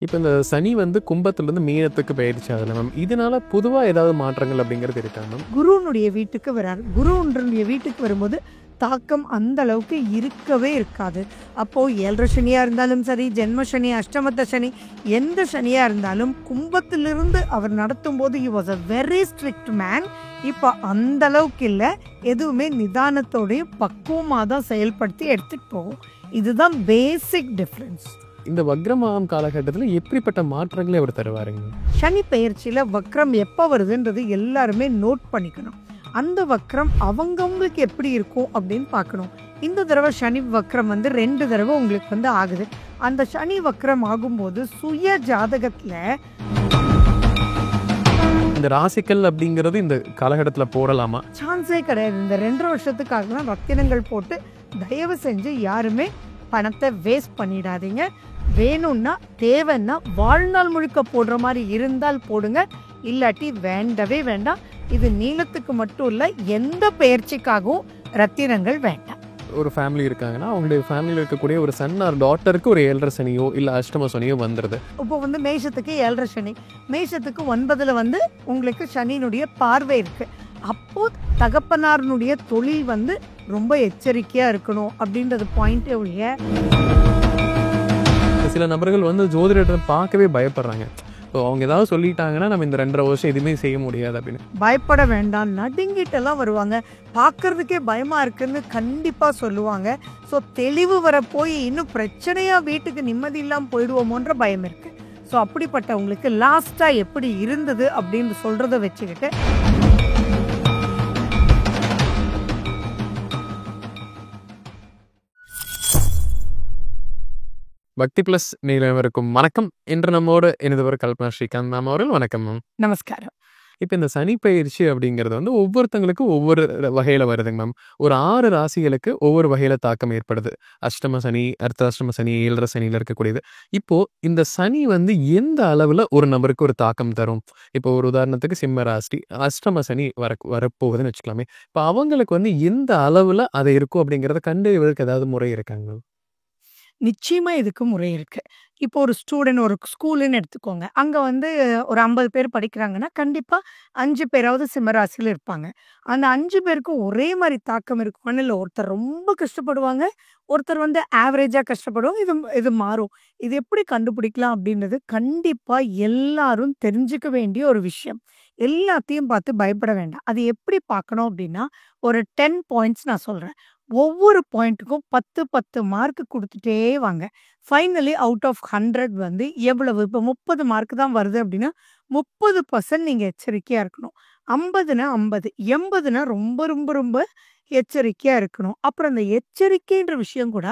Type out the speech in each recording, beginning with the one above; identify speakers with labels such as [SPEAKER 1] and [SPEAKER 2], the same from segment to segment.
[SPEAKER 1] இப்ப இந்த சனி வந்து கும்பத்திலிருந்து மீனத்துக்கு பயிற்சி ஆகுதுல மேம். இதனால பொதுவா ஏதாவது மாற்றங்கள் அப்படிங்கிறது இருக்கா மேம்?
[SPEAKER 2] குருனுடைய வீட்டுக்கு வரார். குருன்னுடைய வீட்டுக்கு வரும்போது தாக்கம் அந்த அளவுக்கு இருக்கவே இருக்காது. அப்போ 7 சனியா இருந்தாலும் சரி, ஜென்ம சனி, அஷ்டமத்த சனி, எந்த சனியா இருந்தாலும் கும்பத்திலிருந்து அவர் நடத்தும் போது he was a very strict man. இப்போ அந்த அளவுக்கு இல்லை, எதுவுமே நிதானத்தோடையும் பக்குவமாக தான் செயல்படுத்தி எடுத்துட்டு போகும். இதுதான் பேசிக் டிஃப்ரென்ஸ்.
[SPEAKER 1] இந்த வக்ரமாம் காலகட்டத்தில் எப்படிப்பட்ட மாற்றங்களை அவர் தருவாருங்க?
[SPEAKER 2] சனி பெயர்ச்சியில் வக்ரம் எப்போ வருதுன்றது எல்லாருமே நோட் பண்ணிக்கணும். அந்த வக்ரம் அவங்கவுங்களுக்கு எப்படி இருக்கும் அப்படின்னு பார்க்கணும். இந்த தடவை சனி வக்ரம் வந்து 2 தடவை உங்களுக்கு வந்து ஆகுது. அந்த சனி வக்ரம் ஆகும்போது சுய ஜாதகத்தில்
[SPEAKER 1] இந்த ராசிக்கல் அப்படிங்கிறது இந்த காலகட்டத்தில் போடலாமா?
[SPEAKER 2] சான்ஸே கிடையாது. இந்த 2.5 வருஷத்துக்காக தான் ரத்தினங்கள் போட்டு தயவு செஞ்சு யாருமே பணத்தை வேஸ்ட் பண்ணிடாதீங்க. வேணும்னா தேவைன்னா வாழ்நாள் முழுக்க போடுற மாதிரி இருந்தால் போடுங்க, இல்லாட்டி வேண்டவே வேண்டாம். இது நீளத்துக்கு மட்டும் இல்லை, எந்த பெயர்ச்சிக்காகவும் ரத்தினங்கள் வேண்டாம்.
[SPEAKER 1] ஒரு ஃபேமிலி இருக்காங்கன்னா அவங்களுடைய ஃபேமிலியில் இருக்கக்கூடிய ஒரு சன் ஆர் டாட்டருக்கு ஒரு 7.5 சனியோ இல்லை அஷ்டம சனியோ வந்துடுது.
[SPEAKER 2] இப்போ வந்து மேஷத்துக்கு 7.5 சனி, மேஷத்துக்கு 9ல் வந்து உங்களுக்கு சனியினுடைய பார்வை இருக்கு. அப்போ தகப்பனாருடைய தொழில் வந்து ரொம்ப எச்சரிக்கையாக இருக்கணும் அப்படின்றது பாயிண்ட். ஒழிய
[SPEAKER 1] சில நபர்கள் வந்து ஜோதிடத்தை பார்க்கவே பயப்படுறாங்க. ஸோ அவங்க ஏதாவது சொல்லிட்டாங்கன்னா நம்ம இந்த 2.5 வருஷம் எதுவுமே செய்ய முடியாது அப்படின்னு.
[SPEAKER 2] பயப்பட வேண்டாம், நடுங்கிட்டெல்லாம் வருவாங்க. பார்க்கறதுக்கே பயமாக இருக்குன்னு கண்டிப்பாக சொல்லுவாங்க. ஸோ தெளிவு வர போய் இன்னும் பிரச்சனையாக வீட்டுக்கு நிம்மதி இல்லாமல் போயிடுவோமோன்ற பயம் இருக்குது. ஸோ அப்படிப்பட்டவங்களுக்கு லாஸ்ட்டாக எப்படி இருந்தது அப்படின்னு சொல்கிறத வச்சுக்கிட்டு
[SPEAKER 1] பக்தி பிளஸ் நேயர்களுக்கும் வணக்கம். இன்று நம்மோடு இணைந்தவர் கல்பனா ஸ்ரீகாந்த் மேம் அவர்கள். வணக்கம் மேம்.
[SPEAKER 2] நமஸ்காரம்.
[SPEAKER 1] இப்போ இந்த சனி பயிற்சி அப்படிங்கிறது வந்து ஒவ்வொருத்தங்களுக்கும் ஒவ்வொரு வகையில் வருதுங்க மேம். ஒரு 6 ராசிகளுக்கு ஒவ்வொரு வகையில் தாக்கம் ஏற்படுது. அஷ்டம சனி, அர்த்தாஷ்டம சனி, 7.5 சனியில் இருக்கக்கூடியது. இப்போ இந்த சனி வந்து எந்த அளவில் ஒரு நபருக்கு ஒரு தாக்கம் தரும்? இப்போ ஒரு உதாரணத்துக்கு சிம்ம ராசி அஷ்டம சனி வரப்போகுதுன்னு வச்சுக்கலாமே. இப்போ அவங்களுக்கு வந்து எந்த அளவில் அதை இருக்கும் அப்படிங்கிறத கண்டறிவதற்கு ஏதாவது முறை இருக்காங்க மேம்?
[SPEAKER 2] நிச்சயமா இதுக்கு முறை இருக்கு. இப்போ ஒரு ஸ்டூடெண்ட் ஒரு ஸ்கூலுன்னு எடுத்துக்கோங்க. அங்க வந்து ஒரு 50 பேர் படிக்கிறாங்கன்னா, கண்டிப்பா 5 பேராவது சிம்மராசியில இருப்பாங்க. அந்த 5 பேருக்கும் ஒரே மாரி தாக்கம் இருக்குமான்னு இல்ல. ஒருத்தர் ரொம்ப கஷ்டப்படுவாங்க, ஒருத்தர் வந்து ஆவரேஜா கஷ்டப்படுவாங்க. இது மாறும். இது எப்படி கண்டுபிடிக்கலாம் அப்படின்றது கண்டிப்பா எல்லாரும் தெரிஞ்சுக்க வேண்டிய ஒரு விஷயம். எல்லாத்தையும் பார்த்து பயப்பட வேண்டாம். அது எப்படி பார்க்கணும் அப்படின்னா, ஒரு 10 பாயிண்ட்ஸ் நான் சொல்றேன். ஒவ்வொரு பாயிண்ட்டுக்கும் 10, 10 மார்க் குடுத்துட்டே வாங்க. ஃபைனலி அவுட் ஆஃப் 100 வந்து எவ்வளவு? இப்போ 30 மார்க் தான் வருது அப்படின்னா, 30% நீங்க எச்சரிக்கையா இருக்கணும். 50னா 50, 80னா ரொம்ப ரொம்ப ரொம்ப எச்சரிக்கையா இருக்கணும். அப்புறம் அந்த எச்சரிக்கைன்ற விஷயம் கூட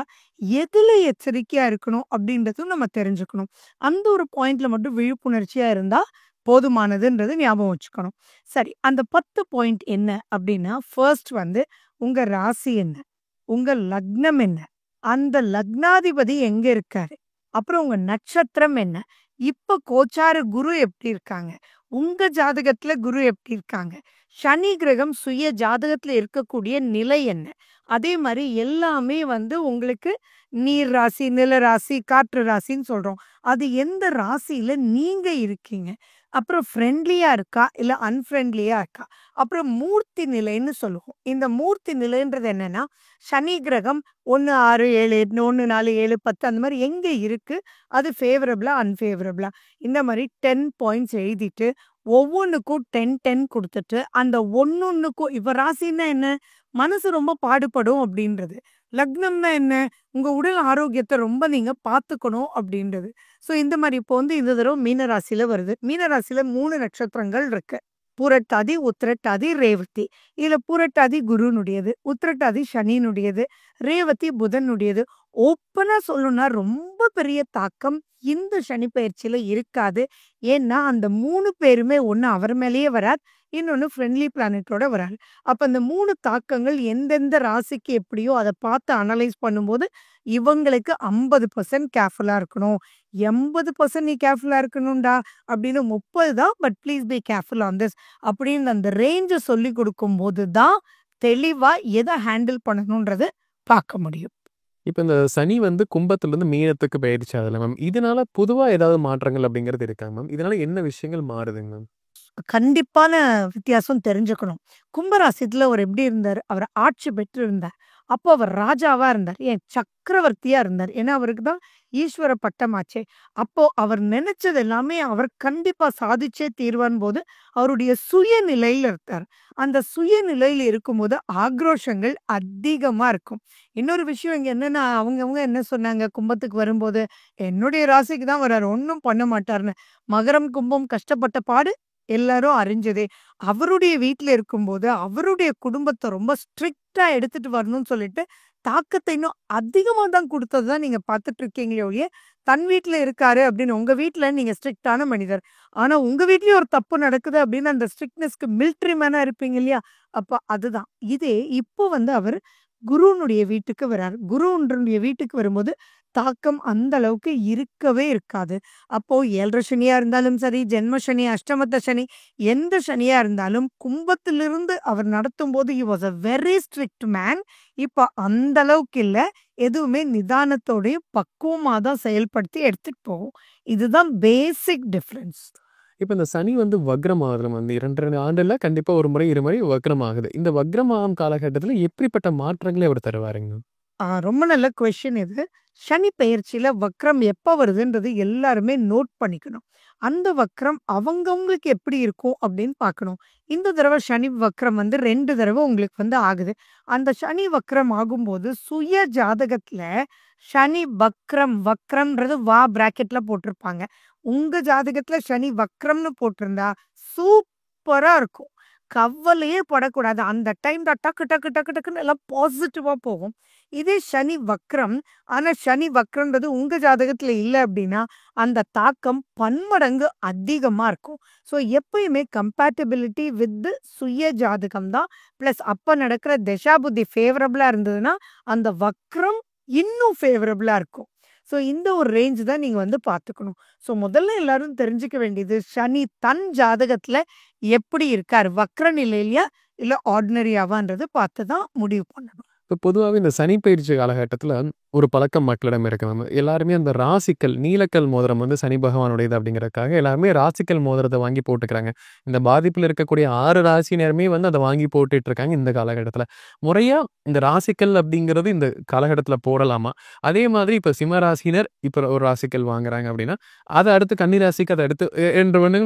[SPEAKER 2] எதுல எச்சரிக்கையா இருக்கணும் அப்படின்றதும் நம்ம தெரிஞ்சுக்கணும். அந்த ஒரு பாயிண்ட்ல மட்டும் விழிப்புணர்ச்சியா இருந்தா போதுமானதுன்றது ஞாபகம் வச்சுக்கணும். சரி, அந்த 10 பாயிண்ட் என்ன அப்படின்னா, ஃபர்ஸ்ட் வந்து உங்க ராசி என்ன? உங்க லக்னம் என்ன? அந்த லக்னாதிபதி எங்க இருக்காரு? அப்புறம் உங்க நட்சத்திரம் என்ன? இப்ப கோச்சார குரு எப்படி இருக்காங்க? உங்க ஜாதகத்துல குரு எப்படி இருக்காங்க? சனி கிரகம் சுய ஜாதகத்துல இருக்கக்கூடிய நிலை என்ன? அதே மாதிரி எல்லாமே வந்து உங்களுக்கு நீர் ராசி, நில ராசி, காற்று ராசின்னு சொல்றோம். அது எந்த ராசியில நீங்க இருக்கீங்க? அப்புறம் ஃப்ரெண்ட்லியா இருக்கா? இல்ல அன்ஃப்ரெண்ட்லியா இருக்கா? அப்புறம் மூர்த்தி நிலைன்னு சொல்லுவோம். இந்த மூர்த்தி நிலைன்றது என்னன்னா, சனி கிரகம் 1, 6, 7, 1, 4, 7, 10 அந்த மாதிரி எங்க இருக்கு? அது ஃபேவரபிளா, அன்ஃபேவரபிளா? இந்த மாதிரி 10 பாயிண்ட்ஸ் எழுதிட்டு, ஒவ்வொன்னுக்கும் 10, 10 குடுத்துட்டு, அந்த ஒண்ணொண்ணுக்கும் இப்ப ராசின்னா என்ன? மனசு ரொம்ப பாடுபடும் அப்படின்றது. லக்னம்னா என்ன? உங்க உடல் ஆரோக்கியத்த ரொம்ப நீங்க பார்த்துக்கணும் அப்படின்றது. ஸோ இந்த மாதிரி இப்போ வந்து இந்த தடவை மீன ராசியில வருது. மீன ராசியில 3 நட்சத்திரங்கள் இருக்கு. புரட்டாதி, உத்திரட்டாதி, ரேவதி. இதுல புரட்டாதி குருனுடையது, உத்திரட்டாதி சனியினுடையது, ரேவதி புதனுடையது. ஓப்பனா சொல்லணும்னா ரொம்ப பெரிய தாக்கம் இந்த சனி பயிற்சியில இருக்காது. ஏன்னா அந்த 3 பேருமே ஒண்ணு அவர் மேலேயே வரார், இன்னொன்னு ஃப்ரெண்ட்லி பிளானட்டோட வராரு. அப்ப அந்த 3 தாக்கங்கள் எந்தெந்த ராசிக்கு எப்படியோ அதை பார்த்து அனலைஸ் பண்ணும்போது இவங்களுக்கு 50% கேர்ஃபுல்லா இருக்கணும். 80% நீ கேர்ஃபுல்லா இருக்கணும்டா அப்படின்னு 30 தான், but please be careful on this அப்படின்னு அந்த ரேஞ்ச சொல்லிக் கொடுக்கும்போது தான் தெளிவா எதை ஹேண்டில் பண்ணணும்ன்றது பார்க்க முடியும்.
[SPEAKER 1] இப்ப இந்த சனி வந்து கும்பத்திலிருந்து மீனத்துக்கு பயிற்சி ஆகுதுல்ல மேம். இதனால பொதுவா ஏதாவது மாற்றங்கள் அப்படிங்கிறது இருக்காங்க மேம்? இதனால என்ன விஷயங்கள் மாறுதுங்க மேம்?
[SPEAKER 2] கண்டிப்பான வித்தியாசம் தெரிஞ்சுக்கணும். கும்பராசித்துல அவர் எப்படி இருந்தாரு? அவர் ஆட்சி பெற்று இருந்தார். அப்போ அவர் ராஜாவா இருந்தார். ஏன் சக்கரவர்த்தியா இருந்தார். ஏன்னா, அவருக்கு தான் ஈஸ்வர பட்டமாச்சே. அப்போ அவர் நெனச்சது எல்லாமே அவர் கண்டிப்பா சாதிச்சே தீர்வான்போது, அவருடைய சுயநிலையில இருக்கார். அந்த சுயநிலையில இருக்கும்போது ஆக்ரோஷங்கள் அதிகமா இருக்கும். இன்னொரு விஷயம் இங்க என்னன்னா, அவங்கவங்க என்ன சொன்னாங்க கும்பத்துக்கு வரும்போது, என்னுடைய ராசிக்கு தான் வராரு. ஒண்ணும் பண்ண மாட்டாருன்னு. மகரம், கும்பம் கஷ்டப்பட்ட பாடு எல்லாரும் அறிஞ்சதே. அவருடைய வீட்ல இருக்கும்போது, அவருடைய குடும்பத்த ரொம்ப ஸ்ட்ரிக்ட்டா எடுத்துட்டு வரணும்னு சொல்லிட்டு, தாக்கத்த இன்னும் அதிகமா தான் குடுத்தது தான் நீங்க பார்த்துட்டு இருக்கீங்களே ஒழிய, தன் வீட்ல இருக்காரு அப்படின்னு உங்க வீட்ல நீங்க ஸ்ட்ரிக்ட்டான மனிதர். ஆனா உங்க வீட்லயும் ஒரு தப்பு நடக்குது அப்படின்னு அந்த ஸ்ட்ரிக்ட்னஸ்க்கு மிலிட்டரி மேனா இருப்பீங்க இல்லையா? அப்ப அதுதான். இதே இப்போ வந்து அவர் குருவினுடைய வீட்டுக்கு வரார். குருவினுடைய வீட்டுக்கு வரும்போது, தாக்கம் அந்த அளவுக்கு இருக்கவே இருக்காது. அப்போ 7 சனியா இருந்தாலும் சரி, ஜென்ம சனி, அஷ்டமத்த சனி, எந்த சனியா இருந்தாலும் கும்பத்திலிருந்து அவர் நடத்தும்போது he was a very strict man. இப்ப அந்த அளவுக்கு இல்ல. எதுவுமே நிதானத்தோடயும் பக்குவமா தான் செயல்படுத்தி எடுத்துட்டு போகும். இதுதான் பேசிக் டிஃபரன்ஸ்.
[SPEAKER 1] இப்ப இந்த சனி வந்து வக்ரம் ஆகுதுல மேம். 2, 2 ஆண்டுல கண்டிப்பா 1 முறை, 2 முறை வக்ரம் ஆகுது. இந்த வக்ரமாகும் காலகட்டத்தில எப்படிப்பட்ட மாற்றங்களை அவர் தருவாருங்க மேம்?
[SPEAKER 2] ரொம்ப நல்ல கொஸ்டின் இது. சனி பெயர்ச்சியில வக்ரம் எப்ப வருதுன்றது எல்லாருமே நோட் பண்ணிக்கணும். அந்த வக்ரம் அவங்கவங்களுக்கு எப்படி இருக்கும் அப்படின்னு பார்க்கணும். இந்த தடவ சனி வக்ரம் வந்து 2 தடவ உங்களுக்கு வந்து ஆகுது. அந்த சனி வக்ரம் ஆகும்போது சுய ஜாதகத்துல சனி வக்ரம், வக்ரம்ன்றது பிராக்கெட்ல போட்டிருப்பாங்க. உங்க ஜாதகத்துல சனி வக்ரம்னு போட்டிருந்தா சூப்பரா இருக்கும். கவலையே படக்கூடாது. அந்த டைம்ல டக்கு டக்கு டக்கு டக்குன்னு எல்லாம் பாசிட்டிவா போகும். இதே சனி வக்ரம், ஆனா சனி வக்ரம்ன்றது உங்க ஜாதகத்துல இல்ல அப்டின்னா, அந்த தாக்கம் பன்மடங்கு அதிகமா இருக்கும். ஸோ எப்பயுமே கம்பேட்டபிலிட்டி வித் சுய ஜாதகம் தான். பிளஸ் அப்ப நடக்கிற தசாபுத்தி ஃபேவரபிளா இருந்ததுன்னா, அந்த வக்ரம் இன்னும் ஃபேவரபிளா இருக்கும். ஸோ இந்த ஒரு ரேஞ்ச் தான் நீங்க வந்து பார்த்துக்கணும். ஸோ முதல்ல எல்லாரும் தெரிஞ்சுக்க வேண்டியது, சனி தன் ஜாதகத்துல எப்படி இருக்காரு? வக்ர நிலையிலயா? இல்ல ஆர்டினரியாவான்றத பார்த்து தான் முடிவு பண்ணணும்.
[SPEAKER 1] இப்ப பொதுவாவே இந்த சனி பயிற்சி காலகட்டத்தில ஒரு பழக்கம் மக்களிடம் இருக்கு மேம். எல்லாருமே அந்த ராசிக்கல், நீலக்கல் மோதிரம் வந்து சனி பகவானுடையது அப்படிங்கிறதுக்காக எல்லாருமே ராசிக்கல் மோதிரத்த வாங்கி போட்டுக்கிறாங்க. இந்த பாதிப்பில இருக்கக்கூடிய 6 ராசியினருமே வந்து அத வாங்கி போட்டுட்டு இருக்காங்க இந்த காலகட்டத்தில. முறையா இந்த ராசிக்கல் அப்படிங்கிறது இந்த காலகட்டத்தில போடலாமா? அதே மாதிரி இப்ப சிம்ம ராசியினர் இப்ப ஒரு ராசிக்கல் வாங்குறாங்க அப்படின்னா, அத அடுத்து கன்னி ராசிக்கு அத அடுத்து என்றவனு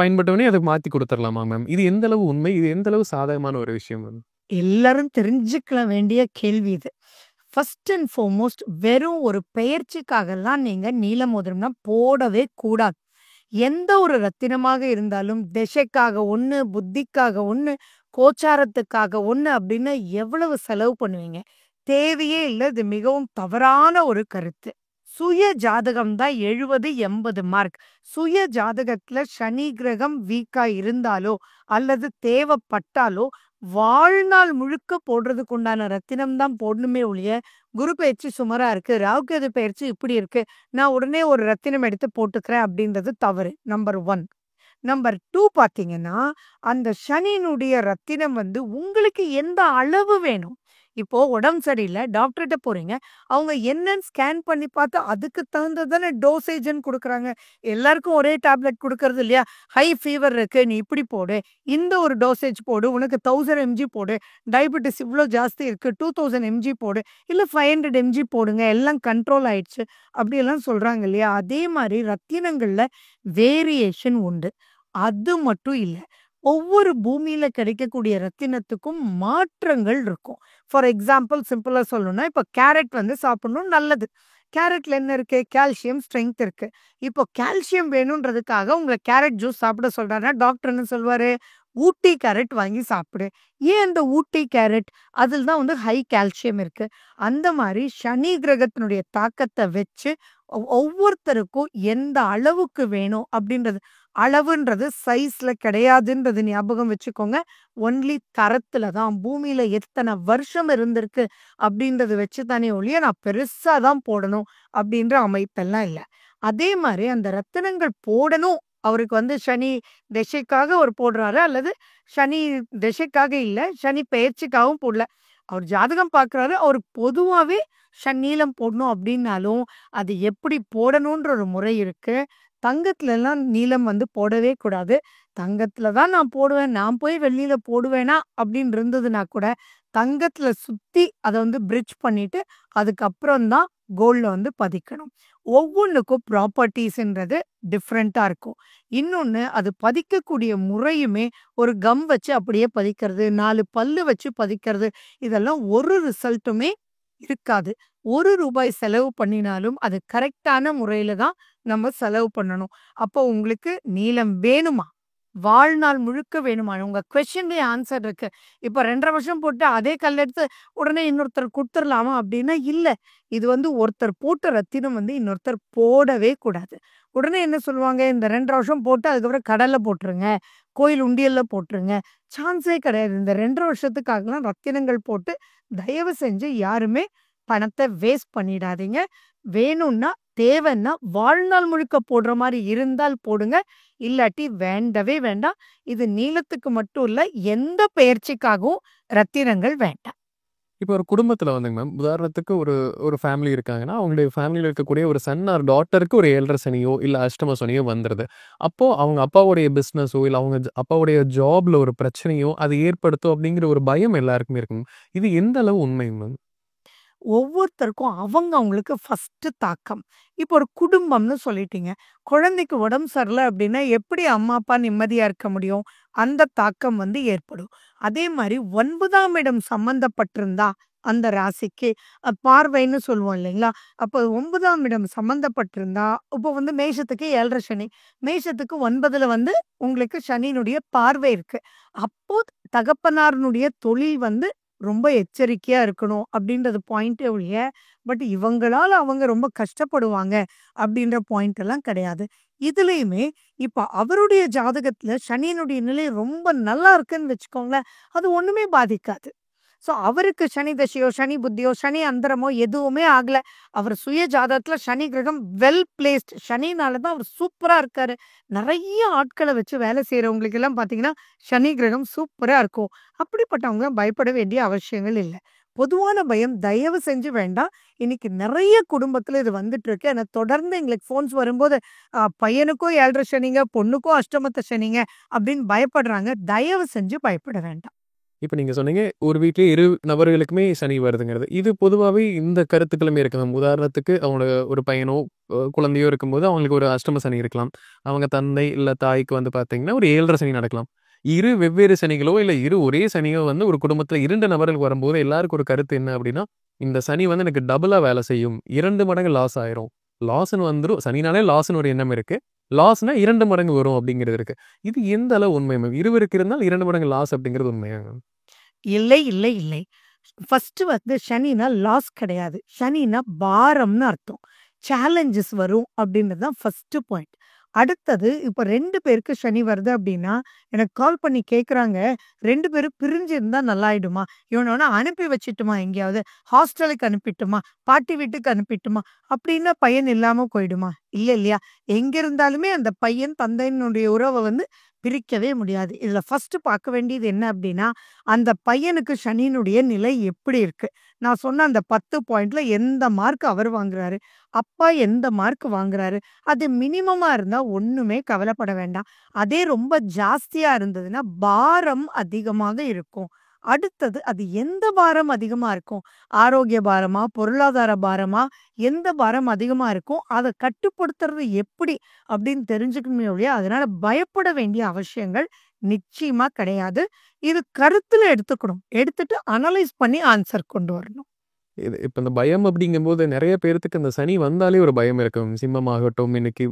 [SPEAKER 1] பயன்பட்டவனே அத மாத்தி குடுத்துரலாமா மேம்? இது எந்த அளவு உண்மை? இது எந்த அளவு சாதகமான ஒரு விஷயம் மேம்?
[SPEAKER 2] எல்லாரும் தெரிஞ்சுக்க வேண்டிய கேள்வி இது. ஃபர்ஸ்ட் அண்ட் ஃபார்மோஸ்ட் வெறும் ஒரு பெயர்ச்சிக்காகலாம் நீங்க நீல மோதிரம்லாம் போடவே கூடாது. எந்த ஒரு ரத்தினமாக இருந்தாலும் திசைக்காக 1, புத்திக்காக 1, கோச்சாரத்துக்காக 1 அப்படின்னு எவ்வளவு செலவு பண்ணுவீங்க? தேவையே இல்ல. இது மிகவும் தவறான ஒரு கருத்து. சுய ஜாதகம் தான் 70, 80 மார்க். சுய ஜாதகத்துல சனி கிரகம் வீக்கா இருந்தாலோ, அல்லது தேவைப்பட்டாலோ, வாழ்நாள் முழுக்க போடுறதுக்கு உண்டான ரத்தினம் தான் போடணுமே ஒழிய, குரு பெயர்ச்சி சுமாரா இருக்கு, ராகுகேது பெயர்ச்சி இப்படி இருக்கு, நான் உடனே ஒரு ரத்தினம் எடுத்து போட்டுக்கிறேன் அப்படின்றது தவறு. நம்பர் 1. நம்பர் 2 பார்த்தீங்கன்னா, அந்த சனியினுடைய ரத்தினம் வந்து உங்களுக்கு எந்த அளவு வேணும்? இப்போ உடம்பு சரியில்ல, டாக்டர்ட்ட போறீங்க. அவங்க என்னன்னு ஸ்கேன் பண்ணி பார்த்து அதுக்கு தகுந்தது தானே டோசேஜ்ன்னு குடுக்குறாங்க. எல்லாருக்கும் ஒரே டேப்லெட் குடுக்கறது இல்லையா? ஹை ஃபீவர் இருக்கு, நீ இப்படி போடு. இந்த ஒரு டோசேஜ் போடு. உனக்கு 1000 எம்ஜி போடு. டயபெட்டிஸ் இவ்ளோ ஜாஸ்தி இருக்கு. 2000 எம்ஜி போடு. இல்ல 500 எம்ஜி போடுங்க. எல்லாம் கண்ட்ரோல் ஆயிடுச்சு. அப்படியெல்லாம் சொல்றாங்க இல்லையா? அதே மாரி ரத்தினங்கள்ல வேரியேஷன் உண்டு. அது மட்டும் இல்ல. ஒவ்வொரு பூமியில கிடைக்கக்கூடிய ரத்தினத்துக்கும் மாற்றங்கள் இருக்கும். ஃபார் எக்ஸாம்பிள் சிம்பிளா சொல்லணும்னா, இப்ப கேரட் வந்து சாப்பிடணும் நல்லது. கேரட்ல என்ன இருக்கு? கால்சியம், ஸ்ட்ரென்த் இருக்கு. இப்போ கால்சியம் வேணுன்றதுக்காக உங்கள கேரட் ஜூஸ் சாப்பிட சொல்றாருன்னா, டாக்டர் என்ன சொல்வாரு? ஊட்டி கேரட் வாங்கி சாப்பிடு. ஏன் அந்த ஊட்டி கேரட்? அதில தான் வந்து ஹை கால்சியம் இருக்கு. அந்த மாரி சனி கிரகத்தினுடைய தாக்கத்த வச்சு ஒவ்வொருத்தருக்கும் எந்த அளவுக்கு வேணும் அப்படின்றது அளவுன்றது சைஸ்ல கிடையாதுன்றது ஞாபகம் வச்சுக்கோங்க. ஒன்லி தரத்துல தான். பூமியில எத்தன வருஷம் இருந்திருக்கு அப்படின்றத வச்சு தானே ஒழிய, நான் பெருசா தான் போடணும் அப்படின்ற அமைப்பெல்லாம் இல்ல. அதே மாரி அந்த ரத்தினங்கள் போடணும். அவருக்கு வந்து சனி திசைக்காக அவர் போடுறாரு. அல்லது சனி திசைக்காக இல்ல, சனி பெயர்ச்சிக்காகவும் போடல. அவர் ஜாதகம் பார்க்குறாரு. அவருக்கு பொதுவாவே நீலம் போடணும் அப்டின்னாலும், அது எப்படி போடணுன்ற ஒரு முறை இருக்கு. தங்கத்துலலாம் நீலம் வந்து போடவே கூடாது. தங்கத்துல தான் நான் போடுவேன். நான் போய் வெள்ளியில போடுவேனா அப்டின்னு இருந்ததுனா கூட, தங்கத்துல சுத்தி அத வந்து பிரிட்ஜ் பண்ணிட்டு, அதுக்கப்புறம் தான் கோல்ட்ல வந்து பதிக்கணும். ஒவ்வொன்னுக்கும் ப்ராப்பர்ட்டீஸ்ன்றது டிஃபரெண்ட்டா இருக்கும். இன்னொன்னு அது பதிக்கக்கூடிய முறையுமே ஒரு கம் வச்சு அப்படியே பதிக்கிறது, 4 பல்லு வச்சு பதிக்கிறது, இதெல்லாம் ஒரு ரிசல்ட்டுமே இருக்காது. ரூ. 1 செலவு பண்ணினாலும், அது கரெக்ட்டான முறையில தான் நம்ம செலவு பண்ணணும். அப்போ உங்களுக்கு நீலம் வேணுமா? வாழ்நாள் முழுக்க வேணுமா? உங்க கொஸ்டின்லயே ஆன்ஸர் இருக்கு. இப்ப 2 1/2 வருஷம் போட்டு அதே கல்ல எடுத்து உடனே இன்னொருத்தருக்கு குடுத்துறலாமா? அப்டின்னா இல்ல. இது வந்து ஒருத்தர் போட்ட ரத்தினம் வந்து இன்னொருத்தர் போடவே கூடாது. உடனே என்ன சொல்லுவாங்க, இந்த 2 1/2 வருஷம் போட்டு அதுக்கப்புறம் கடல்ல போட்டுருங்க. கோயில் உண்டியல்ல போட்டுருங்க. சான்ஸே கிடையாது. இந்த 2 1/2 வருஷத்துக்காகலாம் ரத்தினங்கள் போட்டு தயவு செஞ்சு யாருமே பணத்த வேஸ்ட் பண்ணிடாதீங்க. வேணும்னா, தேவைன்னா வாழ்நாள் முழுக்க போடுற மாரி இருந்தால் போடுங்க. இல்லாட்டி வேண்டவே வேண்டாம். இது நீளத்துக்கு மட்டும் இல்ல, எந்த பெயர்ச்சிக்காகவும் ரத்தினங்கள் வேண்டாம்.
[SPEAKER 1] இப்போ ஒரு குடும்பத்துல வந்துங்க மேம், உதாரணத்துக்கு ஒரு ஒரு ஃபேமிலி இருக்காங்கன்னா, அவங்களுடைய ஃபேமிலில இருக்கக்கூடிய ஒரு சன் ஆர் டாட்டருக்கு ஒரு 7 1/2 சனியோ, இல்ல அஷ்டம சனியோ வந்துருது. அப்போ அவங்க அப்பாவுடைய பிசினஸோ, இல்ல அவங்க அப்பாவுடைய ஜாப்ல ஒரு பிரச்சனையோ அது ஏற்படுத்தும் அப்படிங்கிற ஒரு பயம் எல்லாருக்குமே இருக்கும். இது எந்த அளவு உண்மைங்க மேம்?
[SPEAKER 2] ஒவ்வொருத்தருக்கும் அவங்களுக்கு ஃபர்ஸ்ட்டு தாக்கம். இப்போ ஒரு குடும்பம்னு சொல்லிட்டீங்க. குழந்தைக்கு உடம்பு சரியில்ல அப்டின்னா, எப்படி அம்மா, அப்பா நிம்மதியா இருக்க முடியும்? அந்த தாக்கம் வந்து ஏற்படும். அதே மாரி 9ஆம் இடம் சம்மந்தப்பட்டிருந்தா, அந்த ராசிக்கு பார்வைன்னு சொல்லுவோம் இல்லைங்களா? அப்போ 9ஆம் இடம் சம்மந்தப்பட்டிருந்தா, இப்போ வந்து மேஷத்துக்கு 7 1/2 சனி. மேஷத்துக்கு 9ல வந்து உங்களுக்கு சனியினுடைய பார்வை இருக்கு. அப்போ தகப்பனாரினுடைய தொழில் வந்து ரொம்ப எச்சரிக்கையா இருக்கணும் அப்படின்றது பாயிண்ட்டே ஒழிய, பட் இவங்களால அவங்க ரொம்ப கஷ்டப்படுவாங்க அப்படின்ற பாயிண்ட் எல்லாம் கிடையாது. இதுலயுமே இப்ப அவருடைய ஜாதகத்துல சனியினுடைய நிலை ரொம்ப நல்லா இருக்குன்னு வச்சுக்கோங்களேன், அது ஒண்ணுமே பாதிக்காது. ஸோ அவருக்கு சனி தசையோ, சனி புத்தியோ, சனி அந்தரமோ எதுவுமே ஆகல. அவர் சுய ஜாதகத்துல சனி கிரகம் வெல் பிளேஸ்ட். சனினால தான் அவர் சூப்பரா இருக்காரு. நெறைய ஆட்கள வச்சு வேலை செய்றவங்களுக்கெல்லாம் பார்த்தீங்கன்னா, சனி கிரகம் சூப்பரா இருக்கும். அப்படிப்பட்டவங்க பயப்பட வேண்டிய அவசியங்கள் இல்ல. பொதுவான பயம் தயவு செஞ்சு வேண்டாம். இன்னைக்கு நெறைய குடும்பத்துல இது வந்துட்டு இருக்கு. ஏன்னா தொடர்ந்து எங்களுக்கு ஃபோன்ஸ் வரும்போது, பையனுக்கும் 7 1/2 சனிங்க, பொண்ணுக்கும் அஷ்டமத்து சனிங்க அப்படின்னு பயப்படுறாங்க. தயவு செஞ்சு பயப்பட வேண்டாம்.
[SPEAKER 1] இப்ப நீங்க சொன்னீங்க, ஒரு வீட்லயே 2 நபர்களுக்குமே சனி வருதுங்கிறது. இது பொதுவாவே இந்த கருத்துக்களுமே இருக்கு மேம். உதாரணத்துக்கு அவங்களோட ஒரு பையனோ, குழந்தையோ இருக்கும்போது அவங்களுக்கு ஒரு அஷ்டம சனி இருக்கலாம். அவங்க தந்தை இல்ல தாய்க்கு வந்து பார்த்தீங்கன்னா, ஒரு 7 1/2 சனி நடக்கலாம். 2 வெவ்வேறு சனிகளோ, இல்ல 2 ஒரே சனியோ வந்து ஒரு குடும்பத்துல 2 நபர்கள் வரும்போது எல்லாருக்கும் ஒரு கருத்து என்ன அப்டின்னா, இந்த சனி வந்து எனக்கு டபுளா வேல செய்யும். 2 மடங்கு லாஸ் ஆயிரும். லாஸ்ன்னு வந்துரும். சனினாலே லாஸ்ன்னு ஒரு எண்ணம் இருக்கு. லாஸ்னா 2 மடங்கு வரும் அப்டிங்கிறது இருக்கு. இது எந்த அளவு உண்மை மேம்? இருவருக்கு இருந்தால் 2 மடங்கு லாஸ் அப்டிங்கிறது உண்மையா மேம்?
[SPEAKER 2] இல்லை, இல்லை, இல்லை. ஃபர்ஸ்ட்டு வந்து சனினா லாஸ் கிடையாது. சனினா பாரம்னு அர்த்தம். சேலஞ்சஸ் வரும் அப்டின்றது தான் ஃபர்ஸ்ட்டு பாயிண்ட். அடுத்தது இப்ப 2 பேருக்கு சனி வருது அப்டின்னா, எனக்கு கால் பண்ணி கேட்குறாங்க, 2 பேரும் பிரிஞ்சு இருந்தா நல்லாயிடுமா? இவன வேணா அனுப்பி வச்சுட்டுமா எங்கேயாவது? ஹாஸ்டலுக்கு அனுப்பிட்டுமா? பாட்டி வீட்டுக்கு அனுப்பிட்டுமா? அப்டின்னா பையன் இல்லாம போயிடுமா? இல்ல இல்லையா? எங்க இருந்தாலுமே அந்த பையன் தந்தையினுடைய உறவ வந்து பிரிக்கவே முடியாது. இதுல ஃபர்ஸ்ட்டு பார்க்க வேண்டியது என்ன அப்டின்னா, அந்த பையனுக்கு சனியினுடைய நிலை எப்படி இருக்கு? நான் சொன்ன அந்த 10 பாயிண்ட்ல எந்த மார்க் அவர் வாங்குறாரு? அப்பா எந்த மார்க் வாங்குறாரு? அது மினிமமா இருந்தா ஒண்ணுமே கவலைப்பட வேண்டாம். அதே ரொம்ப ஜாஸ்தியா இருந்ததுன்னா, பாரம் அதிகமாக இருக்கும். அடுத்தது அது எந்த பாரம் அதிகமா இருக்கும்? ஆரோக்கிய பாரமா? பொருளாதார பாரமா? எந்த பாரம் அதிகமா இருக்கும்? அத கட்டுப்படுத்துறது எப்படி? அப்படின்னு தெரிஞ்சுக்கணுமே ஒழிய, அதனால பயப்பட வேண்டிய அவசியங்கள் நிச்சயமா கிடையாது. இது கருத்துல எடுத்துக்கணும். எடுத்துட்டு அனலைஸ் பண்ணி ஆன்சர் கொண்டு வரணும்.
[SPEAKER 1] இது இப்ப இந்த பயம் அப்படிங்கும்போது நெறைய பேர்த்துக்கு அந்த சனி வந்தாலே ஒரு பயம் இருக்கும். சிம்மமாகட்டும், இன்னைக்கு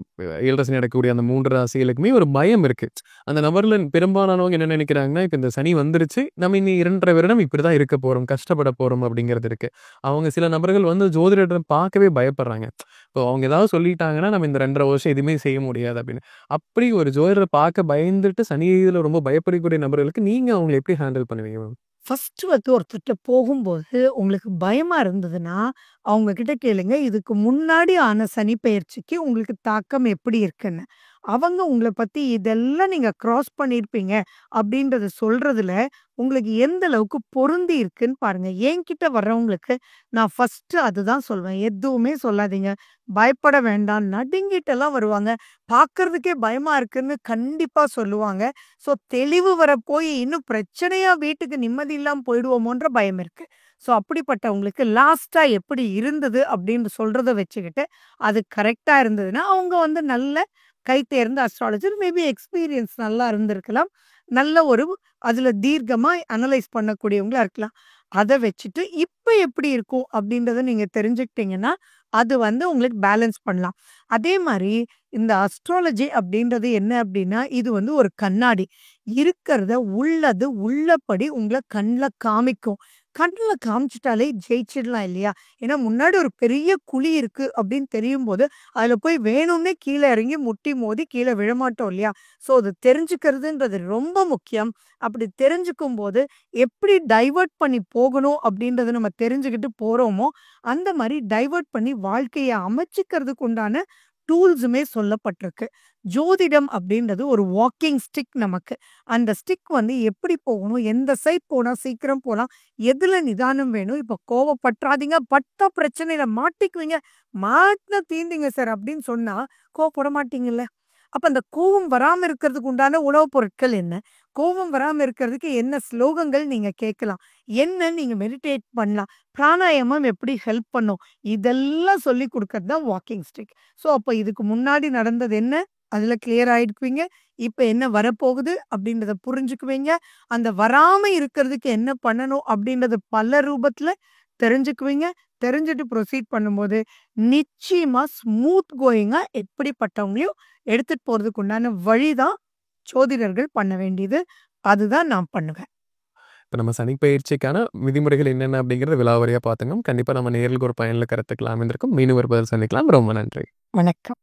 [SPEAKER 1] 7 சனி நடக்கக்கூடிய அந்த 3 ராசிகளுக்குமே ஒரு பயம் இருக்கு. அந்த நபர்ல பெரும்பாலானவங்க என்ன நெனைக்கிறாங்கன்னா, இப்ப இந்த சனி வந்துருச்சு. நம்ம இனி 2 1/2 வருடம் இப்படிதான் இருக்க போறோம். கஷ்டப்பட போறோம் அப்படிங்கிறது இருக்கு. அவங்க சில நபர்கள் வந்து ஜோதிடர பார்க்கவே பயப்படுறாங்க. இப்போ அவங்க ஏதாவது சொல்லிட்டாங்கன்னா, நம்ம இந்த 2 1/2 வருஷம் எதுவுமே செய்ய முடியாது அப்படின்னு. அப்படி ஒரு ஜோதிடர பார்க்க பயந்துட்டு சனி இதுல ரொம்ப பயப்படக்கூடிய நபர்களுக்கு நீங்க அவங்கள எப்படி ஹேண்டில் பண்ணுவீங்க மேம்?
[SPEAKER 2] ஃபர்ஸ்ட்டு வந்து ஒருத்தர்ட்ட போகும்போது, உங்களுக்கு பயமா இருந்ததுன்னா, அவங்க கிட்ட கேளுங்க. இதுக்கு முன்னாடி ஆன சனி பெயர்ச்சிக்கு உங்களுக்கு தாக்கம் எப்படி இருக்குன்னு. அவங்க உங்கள பத்தி இதெல்லாம் நீங்க கிராஸ் பண்ணியிருப்பீங்க அப்படின்றத சொல்றதுல உங்களுக்கு எந்த அளவுக்கு பொருந்தி இருக்குன்னு பாருங்க. என்கிட்ட வர்றவங்களுக்கு நான் ஃபர்ஸ்ட்டு அதுதான் சொல்வேன். எதுவுமே சொல்லாதீங்க. பயப்பட வேண்டாம். நடுங்கிட்டெல்லாம் வருவாங்க. பார்க்கறதுக்கே பயமா இருக்குன்னு கண்டிப்பா சொல்லுவாங்க. ஸோ தெளிவு வர போய் இன்னும் பிரச்சனையா வீட்டுக்கு நிம்மதி இல்லாம போயிடுவோமோன்ற பயம் இருக்கு. ஸோ அப்படிப்பட்டவங்களுக்கு லாஸ்ட்டா எப்படி இருந்தது அப்படின்னு சொல்றத வச்சுக்கிட்டு, அது கரெக்ட்டா இருந்ததுன்னா, அவங்க வந்து நல்ல கை தேர்ந்த அஸ்ட்ராலஜர். மேபி எக்ஸ்பீரியன்ஸ் நல்லா இருந்திருக்கலாம். நல்ல ஒரு அதுல தீர்க்கமா அனலைஸ் பண்ணக்கூடியவங்களா இருக்கலாம். அத வச்சுட்டு இப்ப எப்படி இருக்கும் அப்படின்றத நீங்க தெரிஞ்சுக்கிட்டீங்கன்னா, அது வந்து உங்களுக்கு பேலன்ஸ் பண்ணலாம். அதே மாரி இந்த அஸ்ட்ராலஜி அப்படின்றது என்ன அப்படின்னா, இது வந்து ஒரு கண்ணாடி. இருக்கிறத உள்ளது உள்ளபடி உங்கள கண்ல காமிக்கும். கண்ல காமிச்சுட்டாலே ஜெயிச்சிடலாம் இல்லையா? ஏன்னா முன்னாடி ஒரு பெரிய குழி இருக்கு அப்படின்னு தெரியும்போது, அதுல போய் வேணும்னே கீழ இறங்கி முட்டி மோதி கீழ விழமாட்டோம் இல்லையா? ஸோ அது தெரிஞ்சுக்கிறதுன்றது ரொம்ப முக்கியம். அப்படி தெரிஞ்சுக்கும்போது, எப்படி டைவர்ட் பண்ணி போகணும் அப்படின்றத நம்ம தெரிஞ்சுக்கிட்டு போறோமோ, அந்த மாரி டைவர்ட் பண்ணி வாழ்க்கைய அமைச்சுக்கிறதுக்கு உண்டான டூல்ஸுமே சொல்லப்பட்டிருக்கு. ஜோதிடம் அப்படின்றது ஒரு வாக்கிங் ஸ்டிக் நமக்கு. அந்த ஸ்டிக் வந்து எப்படி போகணும்? எந்த சைட் போனா சீக்கிரம் போலாம்? எதுல நிதானம் வேணும்? இப்ப கோவப்பட்றாதீங்க. பட்டா பிரச்சனையில மாட்டிக்குவீங்க. மாட்டுனா தீர்ந்தீங்க சார் அப்படின்னு சொன்னா, கோவப்பட மாட்டீங்கல்ல. அப்ப அந்த கோவம் வராம இருக்கிறதுக்கு உண்டான உணவுப் பொருட்கள் என்ன? கோவம் வராம இருக்கிறதுக்கு என்ன ஸ்லோகங்கள் நீங்க கேட்கலாம்? என்ன நீங்க மெடிடேட் பண்ணலாம்? பிராணாயாமம் எப்படி ஹெல்ப் பண்ணும்? இதெல்லாம் சொல்லிக் குடுக்கறது தான் வாக்கிங் ஸ்டிக். ஸோ அப்ப இதுக்கு முன்னாடி நடந்தது என்ன? அதுல கிளியர் ஆயிக்குவீங்க. இப்ப என்ன வரப்போகுது அப்படின்றத புரிஞ்சுக்குவீங்க. அந்த வராம இருக்கிறதுக்கு என்ன பண்ணணும் அப்படின்றது பல ரூபத்துல தெரிஞ்சுக்குவீங்க. தெரிஞ்சுட்டு ப்ரொசீட் பண்ணும்போது, நிச்சயமா ஸ்மூத் கோயிங்கா எப்படிப்பட்டவங்களையும் எடுத்துட்டு போறதுக்கு உண்டான வழி தான் ஜோதிடர்கள் பண்ண வேண்டியது. அதுதான் நான் பண்ணுவேன்.
[SPEAKER 1] இப்ப நம்ம சனிப்பெயர்ச்சிக்கான விதிமுறைகள் என்னென்ன அப்படிங்கிறத விலாவாரியா பார்த்தோங்க. கண்டிப்பா நம்ம நேயர்களுக்கு ஒரு பயனுள்ள கருத்துக்கள் அமைந்திருக்கும். மீண்டும் ஒரு பதில் சந்திக்கலாம். ரொம்ப நன்றி.
[SPEAKER 2] வணக்கம்.